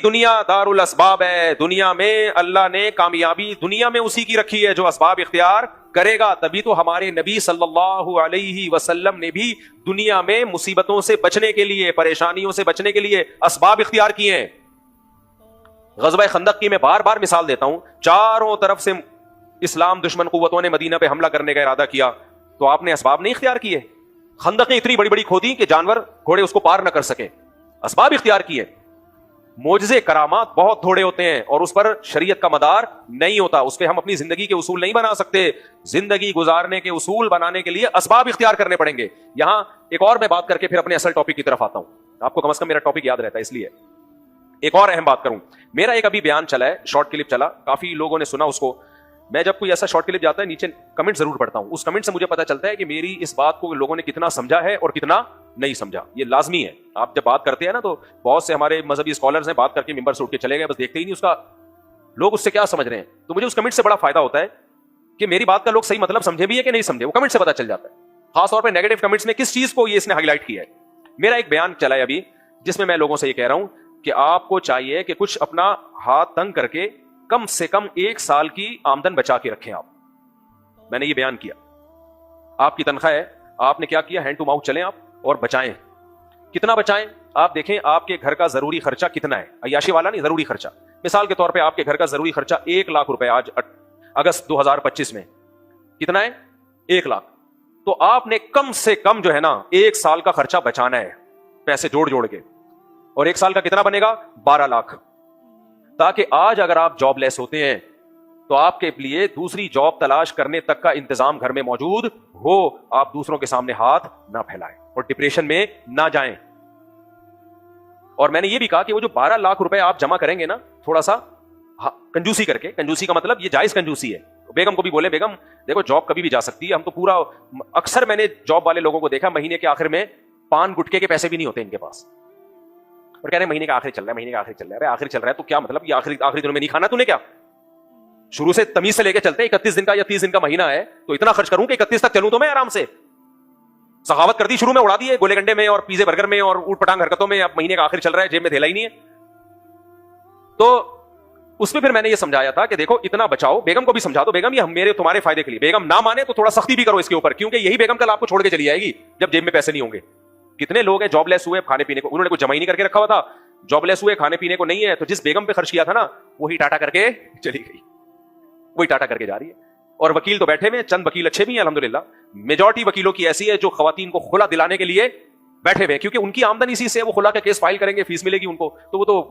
دنیا دار الاسباب ہے. دنیا میں اللہ نے کامیابی دنیا میں اسی کی رکھی ہے جو اسباب اختیار کرے گا. تبھی تو ہمارے نبی صلی اللہ علیہ وسلم نے بھی دنیا میں مصیبتوں سے بچنے کے لیے, پریشانیوں سے بچنے کے لیے اسباب اختیار کیے ہیں. غزوہ خندق کی میں بار بار مثال دیتا ہوں. چاروں طرف سے اسلام دشمن قوتوں نے مدینہ پہ حملہ کرنے کا ارادہ کیا, تو آپ نے اسباب نہیں اختیار کیے. خندقیں اتنی بڑی بڑی کھودی کہ جانور گھوڑے اس کو پار نہ کر سکیں, اسباب اختیار کیے. معجزے کرامات بہت تھوڑے ہوتے ہیں اور اس پر شریعت کا مدار نہیں ہوتا, اس پہ ہم اپنی زندگی کے اصول نہیں بنا سکتے. زندگی گزارنے کے اصول بنانے کے لیے اسباب اختیار کرنے پڑیں گے. یہاں ایک اور میں بات کر کے پھر اپنے اصل ٹاپک کی طرف آتا ہوں. آپ کو کم از کم میرا ٹاپک یاد رہتا ہے, اس لیے ایک اور اہم بات کروں. میرا ایک ابھی بیان چلا ہے, شارٹ کلپ چلا, کافی لوگوں نے سنا اس کو. میں جب کوئی ایسا شارٹ کلپ جاتا ہے نیچے کمنٹ ضرور پڑھتا ہوں. اس کمنٹ سے مجھے پتا چلتا ہے کہ میری اس بات کو لوگوں نے کتنا سمجھا ہے اور کتنا نہیں سمجھا. یہ لازمی ہے. آپ جب بات کرتے ہیں نا تو بہت سے ہمارے مذہبی اسکالرز ہیں, بات کر کے ممبر سے اٹھ کے چلے گئے, بس دیکھتے ہی نہیں اس کا لوگ اس سے کیا سمجھ رہے ہیں. تو مجھے اس کمنٹ سے بڑا فائدہ ہوتا ہے کہ میری بات کا لوگ صحیح مطلب سمجھے بھی ہے کہ نہیں سمجھے, وہ کمنٹ سے پتا چل جاتا ہے. خاص طور پہ نیگیٹو کمنٹس میں کس چیز کو یہ اس نے ہائی لائٹ کیا ہے. میرا ایک بیان چلا ہے ابھی جس میں لوگوں سے یہ کہہ رہا ہوں کہ آپ کو چاہیے کہ کچھ اپنا ہاتھ تنگ کر کے کم سے کم 1 سال کی آمدن بچا کے رکھیں. آپ, میں نے یہ بیان کیا, آپ کی تنخواہ ہے, آپ نے کیا کیا, ہینڈ ٹو ماؤتھ چلیں آپ اور بچائیں. کتنا بچائیں آپ دیکھیں. آپ کے گھر کا ضروری خرچہ کتنا ہے, عیاشی والا نہیں, ضروری خرچہ. مثال کے طور پہ آپ کے گھر کا ضروری خرچہ 1 لاکھ روپے آج اگست 2025 میں کتنا ہے, 1 لاکھ. تو آپ نے کم سے کم جو ہے نا 1 سال کا خرچہ بچانا ہے, پیسے جوڑ جوڑ کے. اور 1 سال کا کتنا بنے گا, 12 لاکھ. تاکہ آج اگر آپ جاب لیس ہوتے ہیں تو آپ کے لیے دوسری جاب تلاش کرنے تک کا انتظام گھر میں موجود ہو, آپ دوسروں کے سامنے ہاتھ نہ پھیلائیں اور ڈپریشن میں نہ جائیں. اور میں نے یہ بھی کہا کہ وہ جو 12 لاکھ روپے آپ جمع کریں گے نا, تھوڑا سا کنجوسی کر کے, کنجوسی کا مطلب یہ جائز کنجوسی ہے. بیگم کو بھی بولے, بیگم دیکھو جاب کبھی بھی جا سکتی ہے, ہم تو پورا, اکثر میں نے جاب والے لوگوں کو دیکھا مہینے کے آخر میں پان گٹکے کے پیسے بھی نہیں ہوتے ان کے پاس, اور کہہ رہے ہیں مہینے کا آخر چل رہا ہے, مہینے کا آخر چل رہا ہے. آخر چل رہا ہے تو کیا مطلب, یہ آخری دنوں میں نہیں کھانا تو نے کیا؟ شروع سے تمیز سے لے کے چلتے ہیں, 31 دن کا یا 30 دن کا مہینہ ہے تو اتنا خرچ کروں کہ 31 تک چلوں تو میں آرام سے. سخاوت کر دی شروع میں, اڑا دیے گولے گنڈے میں اور پیزے برگر میں اور اوٹ پٹانگ حرکتوں میں. اب مہینے کا آخر چل رہا ہے, جیب میں دھیلا ہی نہیں ہے. تو اس میں پھر میں نے یہ سمجھایا تھا کہ دیکھو اتنا بچاؤ. بیگم کو بھی سمجھا دو, بیگم یہ میرے تمہارے فائدے کے لیے. بیگم نہ مانے تو تھوڑا سختی بھی کرو اس کے اوپر, کیونکہ یہی بیگم کل آپ کو چھوڑ کے چلی جائے گی جب جیب میں پیسے نہیں ہوں گے. کتنے لوگ ہیں جاب لیس ہوئے, کھانے پینے کو انہوں نے کچھ جمع ہی نہیں کر کے رکھا ہوا تھا, جاب لیس ہوئے, کھانے پینے کو نہیں ہے, تو جس بیگم پہ خرچ کیا تھا نا وہی ٹاٹا کر کے چلی گئی, وہی ٹاٹا کر کے جا رہی ہے. اور وکیل تو بیٹھے ہوئے, چند وکیل اچھے بھی ہیں الحمدللہ. میجورٹی وکیلوں کی ایسی ہے جو خواتین کو خلا دلانے کے لیے بیٹھے ہوئے, کیونکہ ان کی آمدن اسی سے, وہ خلا کا کیس فائل کریں گے, فیس ملے گی ان کو, تو وہ تو